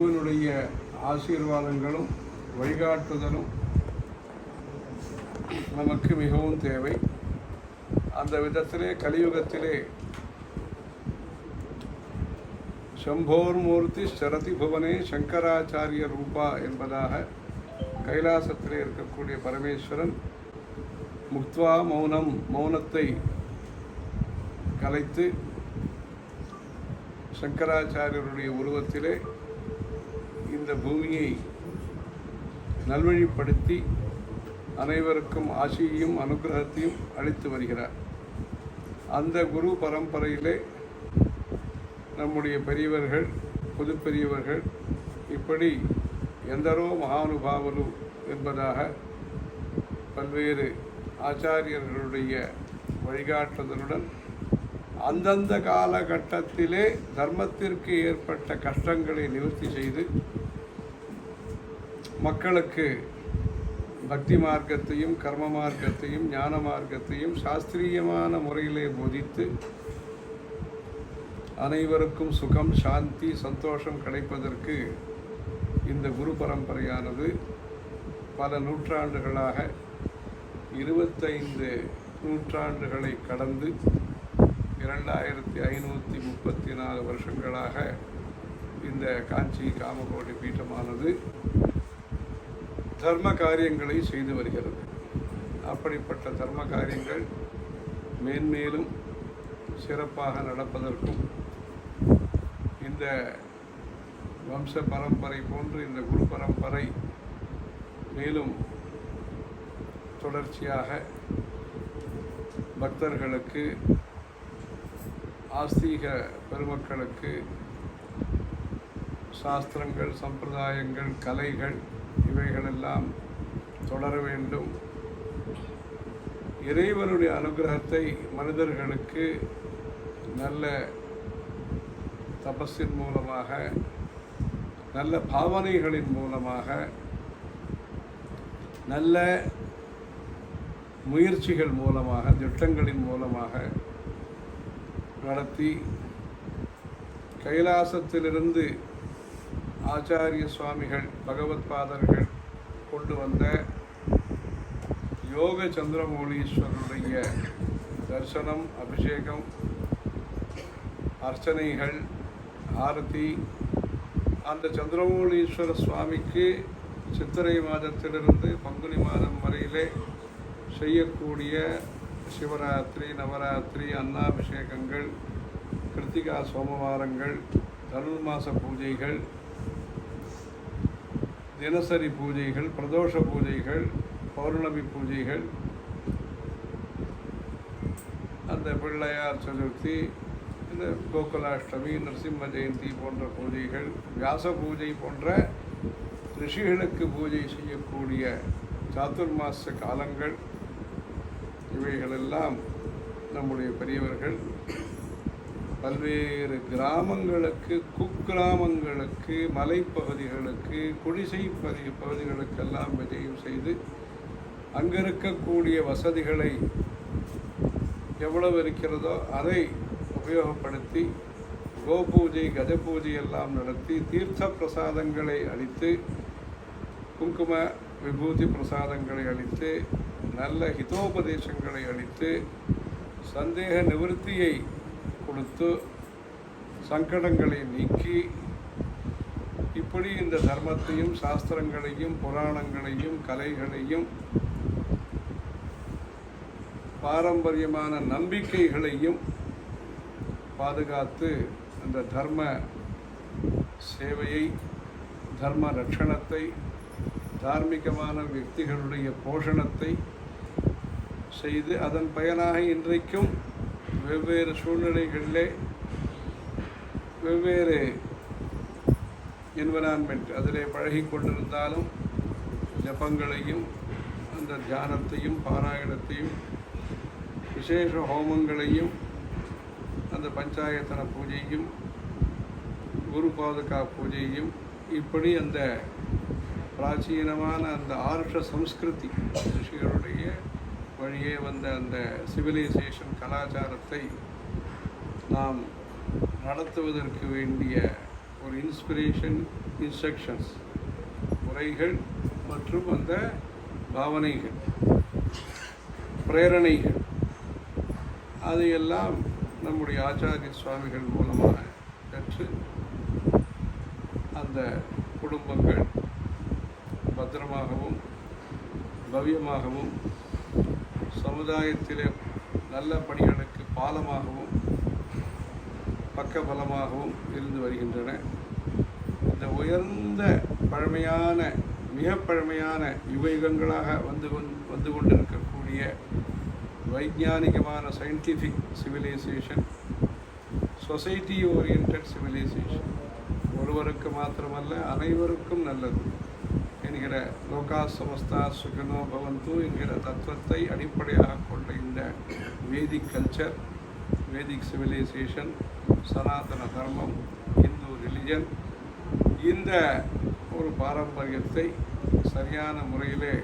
குருவினுடைய ஆசீர்வாதங்களும் வழிகாட்டுதலும் நமக்கு மிகவும் தேவை. அந்த விதத்திலே கலியுகத்திலே சம்போர்மூர்த்தி சரதி புவனே சங்கராச்சாரிய ரூபா என்பதாக கைலாசத்திலே இருக்கக்கூடிய பரமேஸ்வரன் முக்த்வா மௌனத்தை கலைத்து சங்கராச்சாரியருடைய உருவத்திலே இந்த பூமியை நல்வழிப்படுத்தி அனைவருக்கும் ஆசியையும் அனுகிரகத்தையும் அளித்து வருகிறார். அந்த குரு பரம்பரையிலே நம்முடைய பெரியவர்கள், புது பெரியவர்கள் இப்படி எந்தரோ மகானுபாவலு என்பதாக பல்வேறு ஆச்சாரியர்களுடைய வழிகாட்டுதலுடன் அந்தந்த காலகட்டத்திலே தர்மத்திற்கு ஏற்பட்ட கஷ்டங்களை நிவர்த்தி செய்து மக்களுக்கு பக்தி மார்க்கத்தையும் கர்ம மார்க்கத்தையும் ஞான மார்க்கத்தையும் சாஸ்திரியமான முறையிலே போதித்து அனைவருக்கும் சுகம், சாந்தி, சந்தோஷம் கிடைப்பதற்கு இந்த குரு பரம்பரையானது பல நூற்றாண்டுகளாக 25 நூற்றாண்டுகளை கடந்து 2534 வருஷங்களாக இந்த காஞ்சி காமகோடி பீட்டமானது தர்ம காரியங்களை செய்து வருகிறது. அப்படிப்பட்ட தர்ம காரியங்கள் மேன்மேலும் சிறப்பாக நடப்பதற்கும் இந்த வம்ச பரம்பரை போன்று இந்த குரு பரம்பரை மேலும் தொடர்ச்சியாக பக்தர்களுக்கு, ஆஸ்தீக பெருமக்களுக்கு சாஸ்திரங்கள், சம்பிரதாயங்கள், கலைகள் இவைகளெல்லாம் தொடர வேண்டும். இறைவனுடைய அனுகிரகத்தை மனிதர்களுக்கு நல்ல தபஸின் மூலமாக, நல்ல பாவனைகளின் மூலமாக, நல்ல முயற்சிகள் மூலமாக, திட்டங்களின் மூலமாக நடத்தி கைலாசத்திலிருந்து ஆச்சாரிய சுவாமிகள், பகவத் பாதர்கள் கொண்டு வந்த யோக சந்திரமௌலீஸ்வரருடைய தரிசனம், அபிஷேகம், அர்ச்சனைகள், ஆரத்தி, அந்த சந்திரமௌலீஸ்வர சுவாமிக்கு சித்திரை மாதத்திலிருந்து பங்குனி மாதம் வரையிலே செய்யக்கூடிய சிவராத்திரி, நவராத்திரி, அன்னாபிஷேகங்கள், கிருத்திகா சோமவாரங்கள், தனுர்மாச பூஜைகள், தினசரி பூஜைகள், பிரதோஷ பூஜைகள், பௌர்ணமி பூஜைகள், அந்த பிள்ளையார் சதுர்த்தி, இந்த கோகுலாஷ்டமி, நரசிம்ம ஜெயந்தி போன்ற பூஜைகள், வியாச பூஜை போன்ற ரிஷிகளுக்கு பூஜை செய்யக்கூடிய சாதுர்மாச காலங்கள், இவைகளெல்லாம் நம்முடைய பெரியவர்கள் பல்வேறு கிராமங்களுக்கு, குக்கிராமங்களுக்கு, மலைப்பகுதிகளுக்கு, குடிசை பகுதிகளுக்கெல்லாம் விஜயம் செய்து அங்கே இருக்கக்கூடிய வசதிகளை எவ்வளவு இருக்கிறதோ அதை உபயோகப்படுத்தி கோபூஜை, கஜ பூஜை எல்லாம் நடத்தி தீர்த்த பிரசாதங்களை அளித்து, குங்கும விபூதி பிரசாதங்களை அளித்து, நல்ல ஹிதோபதேசங்களை அளித்து, சந்தேக நிவர்த்தியை கொடுத்து, சங்கடங்களை நீக்கி, இப்படி இந்த தர்மத்தையும் சாஸ்திரங்களையும் புராணங்களையும் கலைகளையும் பாரம்பரியமான நம்பிக்கைகளையும் பாதுகாத்து அந்த தர்ம சேவையை, தர்ம ரட்சணத்தை, தார்மீகமான వ్యక్తిகளுடைய போஷணத்தை செய்து அதன் பயனாக இன்றைக்கும் வெவ்வேறு சூழ்நிலைகளிலே வெவ்வேறு என்விரான்மெண்ட் அதிலே பழகி கொண்டிருந்தாலும் ஜபங்களையும் அந்த தியானத்தையும் பாராயணத்தையும் விசேஷ ஹோமங்களையும் அந்த பஞ்சாயத்தன பூஜையும் குரு பாதுகா பூஜையும் இப்படி அந்த பிராச்சீனமான அந்த ஆர்ஷ சம்ஸ்கிருதி ரிஷிகளுடைய வழியே வந்த அந்த சிவிலைசேஷன் கலாச்சாரத்தை நாம் நடத்துவதற்கு வேண்டிய ஒரு இன்ஸ்பிரேஷன் இன்ஸ்ட்ரக்ஷன்ஸ், முறைகள் மற்றும் அந்த பாவனைகள், பிரேரணைகள், அதையெல்லாம் நம்முடைய ஆச்சாரிய சுவாமிகள் மூலமாக பெற்று அந்த குடும்பங்கள் பத்திரமாகவும் பவ்யமாகவும் சமுதாயத்திலே நல்ல பணிகளுக்கு பாலமாகவும் பக்கபலமாகவும் இருந்து வருகின்றன. இந்த உயர்ந்த பழமையான, மிக பழமையான யுகங்களாக வந்து கொண்டிருக்கக்கூடிய வைஜானிகமான scientific civilisation, society orient civilisation, ஒருவருக்கு மாத்திரமல்ல அனைவருக்கும் நல்லது என்கிற லோகா சமஸ்தா சுகினோ பவந்து என்கிற தத்துவத்தை அடிப்படையாக கொண்ட இந்த வேதிக் கல்ச்சர், வேதிக் சிவிலைசேஷன், சனாதன தர்மம், இந்து ரிலிஜன், இந்த ஒரு பாரம்பரியத்தை சரியான முறையிலே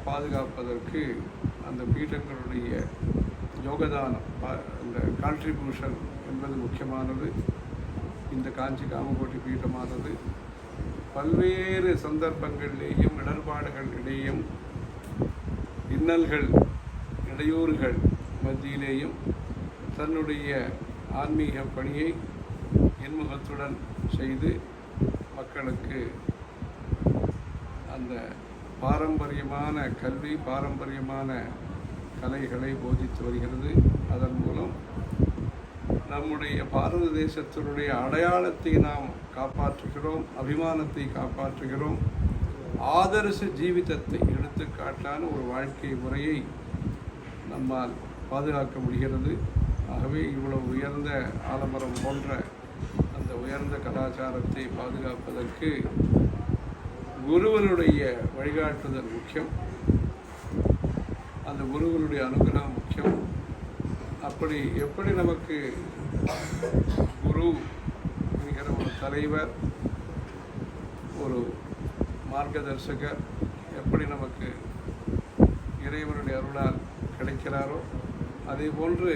பாதுகாப்பதற்கு அந்த பீடங்களுடைய யோகதானம், அந்த கான்ட்ரிபியூஷன் என்பது முக்கியமானது. இந்த காஞ்சி காமகோட்டி பீடமானது பல்வேறு சந்தர்ப்பங்களிலேயும் இடர்பாடுகள் இடையும் இன்னல்கள் இடையூறுகள் மத்தியிலேயும் தன்னுடைய ஆன்மீக பணியை இன்முகத்துடன் செய்து மக்களுக்கு அந்த பாரம்பரியமான கல்வி, பாரம்பரியமான கலைகளை போதித்து வருகிறது. அதன் மூலம் நம்முடைய பாரத தேசத்தினுடைய அடையாளத்தை நாம் காப்பாற்றுகிறோம், அபிமானத்தை காப்பாற்றுகிறோம், ஆதர்ச ஜீவிதத்தை எடுத்துக்காட்டான ஒரு வாழ்க்கை முறையை நம்மால் பாதுகாக்க முடிகிறது. ஆகவே இவ்வளவு உயர்ந்த ஆலமரம் போன்ற அந்த உயர்ந்த கலாச்சாரத்தை பாதுகாப்பதற்கு குருவனுடைய வழிகாட்டுதல் முக்கியம், அந்த குருவனுடைய அனுகிரகம் முக்கியம். அப்படி எப்படி நமக்கு குரு என்கிற ஒரு தலைவர், ஒரு மார்க்கதர்சகர் எப்படி நமக்கு இறைவனுடைய அருளால் கிடைக்கிறாரோ, அதே போன்று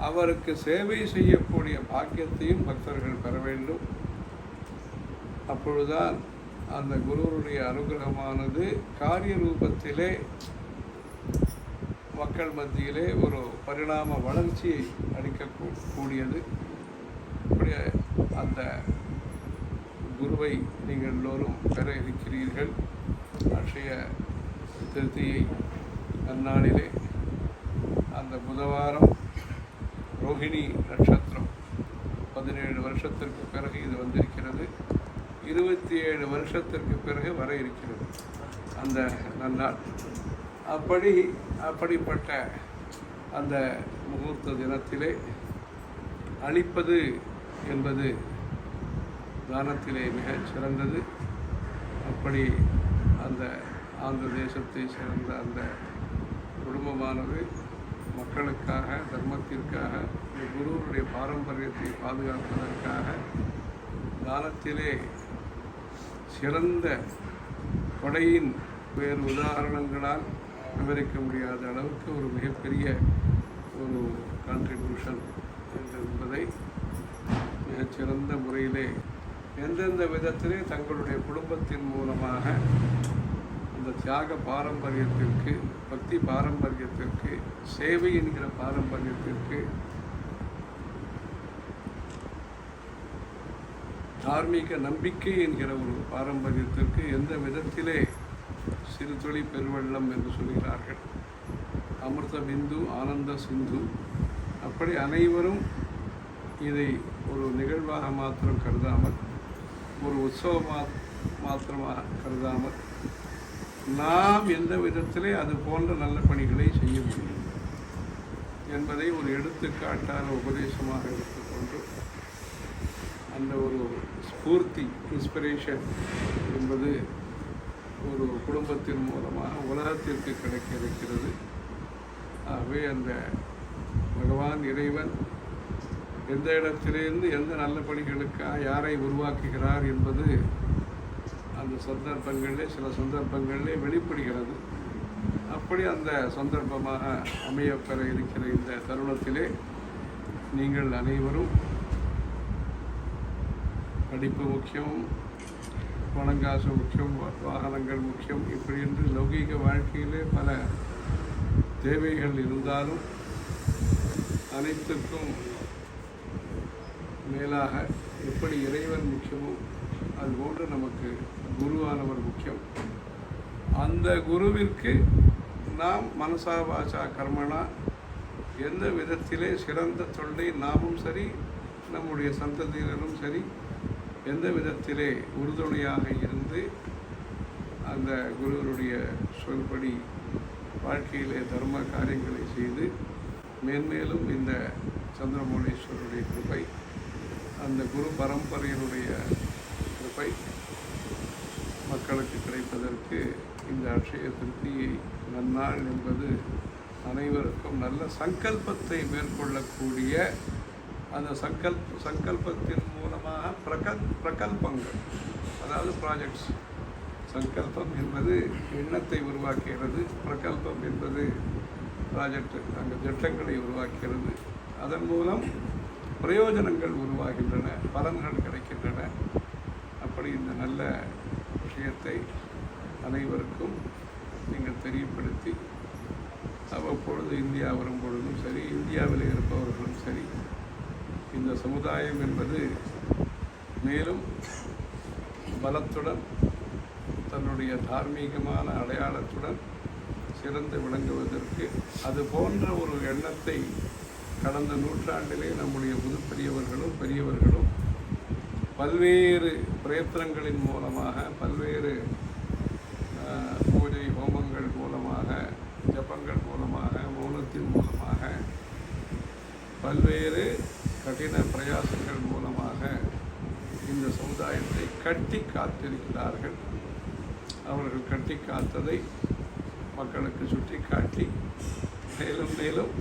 அவருக்கு சேவை செய்யக்கூடிய பாக்கியத்தையும் பக்தர்கள் பெற வேண்டும். அப்பொழுதுதான் அந்த குருவனுடைய அனுகிரகமானது காரிய ரூபத்திலே மக்கள் மத்தியிலே ஒரு பரிணாம வளர்ச்சியை அளிக்கக்கூடியது. இப்படி அந்த குருவை நீங்கள் எல்லோரும் பெற இருக்கிறீர்கள். அக்ஷய திருத்தியை அந்நாளிலே அந்த புதவாரம் ரோஹிணி நட்சத்திரம் 17 வருஷத்திற்கு பிறகு இது வந்திருக்கிறது. 27 வருஷத்திற்கு பிறகு வர இருக்கிறது அந்த நன்னாள். அப்படிப்பட்ட அந்த முகூர்த்த தினத்திலே அளிப்பது என்பது தானத்திலே மிகச் சிறந்தது. அப்படி அந்த ஆந்திர தேசத்தை சேர்ந்த அந்த குடும்பமானது மக்களுக்காக, தர்மத்திற்காக, இந்த குருவனுடைய பாரம்பரியத்தை பாதுகாப்பதற்காக தானத்திலே சிறந்த கொடையின் வேறு உதாரணங்களால் விவரிக்க முடியாத அளவுக்கு ஒரு மிகப்பெரிய ஒரு கான்ட்ரிபியூஷன் என்பதை மிகச்சிறந்த முறையிலே எந்தெந்த விதத்திலே தங்களுடைய குடும்பத்தின் மூலமாக அந்த தியாக பாரம்பரியத்திற்கு, பக்தி பாரம்பரியத்திற்கு, சேவை என்கிற பாரம்பரியத்திற்கு, தார்மீக நம்பிக்கை என்கிற ஒரு பாரம்பரியத்திற்கு எந்த விதத்திலே சிறு துளி பெருவெள்ளம் என்று சொல்கிறார்கள், அமிர்த பிந்து ஆனந்த சிந்து, அப்படி அனைவரும் இதை ஒரு நிகழ்வாக மாத்திரம் கருதாமல், ஒரு உற்சவமாக மாத்திரமாக கருதாமல், நாம் எந்த விதத்திலே அது போன்ற நல்ல பணிகளை செய்ய முடியும் என்பதை ஒரு எடுத்துக்காட்டான உபதேசமாக எடுத்துக்கொண்டு அந்த ஒரு ஸ்பூர்த்தி, இன்ஸ்பிரேஷன் என்பது ஒரு குடும்பத்தின் மூலமாக உலகத்திற்கு கிடைக்க இருக்கிறது. ஆகவே அந்த பகவான் இறைவன் எந்த இடத்திலிருந்து எந்த நல்ல பணிகளுக்காக யாரை உருவாக்குகிறார் என்பது அந்த சந்தர்ப்பங்களிலே, சில சந்தர்ப்பங்களிலே வெளிப்படுகிறது. அப்படி அந்த சந்தர்ப்பமாக அமையப்பெற இருக்கிற இந்த தருணத்திலே நீங்கள் அனைவரும் படிப்பு முக்கியம், பணங்காசு முக்கியம், வாகனங்கள் முக்கியம், இப்படி என்று லௌகீக வாழ்க்கையிலே பல தேவைகள் இருந்தாலும் அனைத்துக்கும் மேலாக எப்படி இறைவன் முக்கியமோ அதுபோன்று நமக்கு குருவானவர் முக்கியம். அந்த குருவிற்கு நாம் மனசா வாசா கர்மனா எந்த விதத்திலே சிறந்த தொண்டை நாமும் சரி நம்முடைய சந்ததியினரும் சரி எந்த விதத்திலே உறுதுணையாக இருந்து அந்த குருவனுடைய சொல்படி வாழ்க்கையிலே தர்ம காரியங்களை செய்து மேன்மேலும் இந்த சந்திரமௌலீஸ்வரருடைய கிருபை, அந்த குரு பரம்பரையினுடைய கிருபை மக்களுக்கு கிடைப்பதற்கு இந்த அட்சய திருப்தியை நன்னாள் என்பது அனைவருக்கும் நல்ல சங்கல்பத்தை மேற்கொள்ளக்கூடிய அந்த சங்கல்பத்தின் மூலமாக பிரகல்பங்கள், அதாவது ப்ராஜெக்ட்ஸ். சங்கல்பம் என்பது எண்ணத்தை உருவாக்குகிறது, பிரகல்பம் என்பது ப்ராஜெக்ட் அங்கே திட்டங்களை உருவாக்குகிறது. அதன் மூலம் பிரயோஜனங்கள் உருவாகின்றன, பலன்கள் கிடைக்கின்றன. அப்படி இந்த நல்ல விஷயத்தை அனைவருக்கும் நீங்கள் தெரியப்படுத்தி அவ்வப்பொழுது இந்தியா வரும் பொழுதும் சரி, இந்தியாவில் இருப்பவர்களும் சரி, இந்த சமுதாயம் என்பது மேலும் பலத்துடன் தன்னுடைய தார்மீகமான அடையாளத்துடன் சிறந்து விளங்குவதற்கு அது போன்ற ஒரு எண்ணத்தை கடந்த நூற்றாண்டிலே நம்முடைய பெரியவர்களும் பல்வேறு பிரயத்தனங்களின் மூலமாக, பல்வேறு பூஜை ஹோமங்கள் மூலமாக, ஜபங்கள் மூலமாக, மௌனத்தின் மூலமாக, பல்வேறு கடின பிரயாசங்கள் மூலமாக இந்த சமுதாயத்தை கட்டி காத்திருக்கிறார்கள். அவர்கள் கட்டி காத்ததை மக்களுக்கு சுட்டி காட்டி மேலும் மேலும்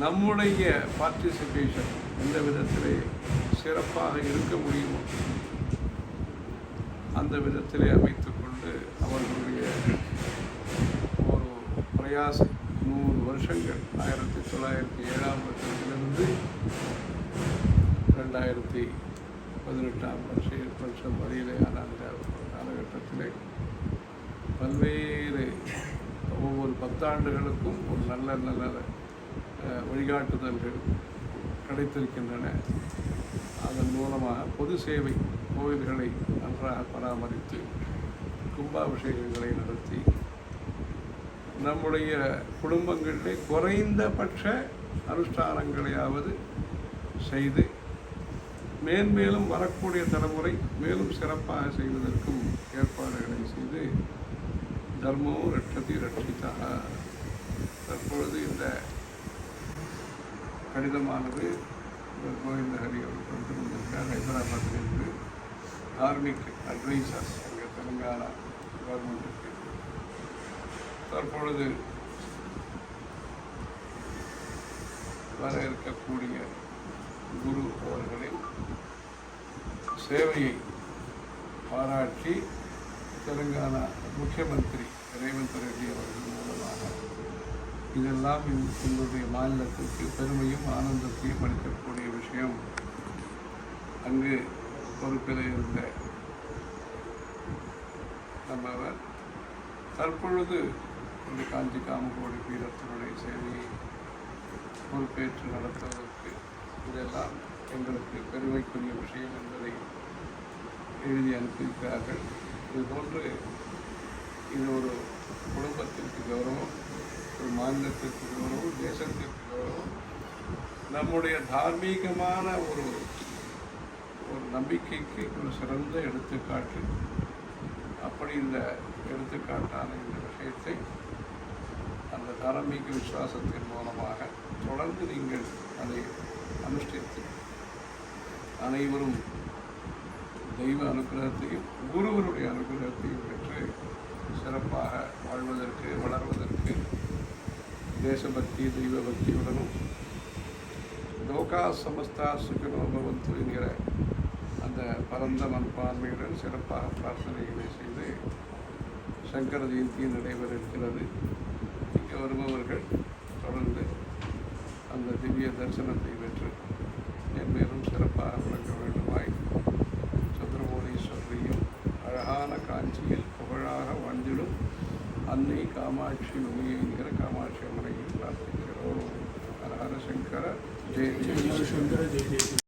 நம்முடைய பார்ட்டிசிபேஷன் எந்த விதத்திலே சிறப்பாக இருக்க முடியுமோ அந்த விதத்திலே அமைத்துக்கொண்டு அவர்களுடைய ஒரு பிரயாசம் 100 வருஷங்கள் 1907ஆம் வருஷத்திலிருந்து 2018ஆம் வருஷம் வரையிலேயான அந்த காலகட்டத்திலே பல்வேறு ஒவ்வொரு 10 ஆண்டுகளுக்கும் ஒரு நல்ல வழிகாட்டுதல்கள் கிடைத்திருக்கின்றன. அதன் மூலமாக பொது சேவை, கோவில்களை நன்றாக பராமரித்து கும்பாபிஷேகங்களை நடத்தி நம்முடைய குடும்பங்களிலே குறைந்தபட்ச அனுஷ்டானங்களையாவது செய்து மேன்மேலும் வரக்கூடிய தலைமுறை மேலும் சிறப்பாக செய்வதற்கும் ஏற்பாடுகளை செய்து தர்மோ ரட்சதி ரட்சிதா. தற்பொழுது இந்த கடிதமானது கோவிந்த ஹரி அவர் கொண்டு வந்திருக்கார். ஹைதராபாத்திலிருந்து தார்மிக் அட்வைசர்ஸ் அங்கே தெலுங்கானா கவர்மெண்ட்டுக்கு தற்பொழுது வர இருக்கக்கூடிய குரு அவர்களின் சேவையை பாராட்டி தெலுங்கானா முக்கியமந்திரி ரேவந்த் ரெட்டி அவர்கள் மூலமாக இதெல்லாம் எங்களுடைய மாநிலத்திற்கு பெருமையும் ஆனந்தத்தையும் அளிக்கக்கூடிய விஷயம். அங்கு பொறுப்பில் இருந்த நம்மவர் தற்பொழுது இந்த காஞ்சி காமகோடி பீடத்தினுடைய சேவையை பொறுப்பேற்று நடத்துவதற்கு இதெல்லாம் எங்களுக்கு பெருமைக்குரிய விஷயம் என்பதை எழுதி அனுப்பியிருக்கிறார்கள். இதுபோன்று இது ஒரு குடும்பத்திற்கு கௌரவம், ஒரு மாநிலத்திற்கு கௌரவம், தேசத்திற்கு கௌரவம், நம்முடைய தார்மீகமான ஒரு நம்பிக்கைக்கு ஒரு சிறந்த எடுத்துக்காட்டு. அப்படி இந்த எடுத்துக்காட்டான இந்த விஷயத்தை அந்த தார்மீக விசுவாசத்தின் மூலமாக தொடர்ந்து நீங்கள் அதை அனுஷ்டித்து அனைவரும் தெய்வ அனுகிரகத்தையும் குருவருடைய அனுகிரகத்தையும் பெற்று சிறப்பாக வாழ்வதற்கு, வளர்வதற்கு தேசபக்தி தெய்வ பக்தியுடனும் லோகா சமஸ்தா சுகினோ பவந்து என்கிற அந்த பரந்த மனப்பான்மையுடன் சிறப்பாக பிரார்த்தனைகளை செய்து சங்கர ஜெயந்தி நடைபெற இருக்கிறது. இங்கே வருபவர்கள் தொடர்ந்து அந்த திவ்ய தரிசனத்தை பெற்று மேலும் சிறப்பாக விளங்க வேண்டுமாய் புகழான காஞ்சியில் புகழாக வாழ்ந்திடும் அன்னை காமாட்சி மொழி என்கிற காமாட்சி அம்மனையும் பிரார்த்திக்கிறோம். ஹர ஹர சங்கர ஜெய ஜெய சங்கர ஜெய ஜெய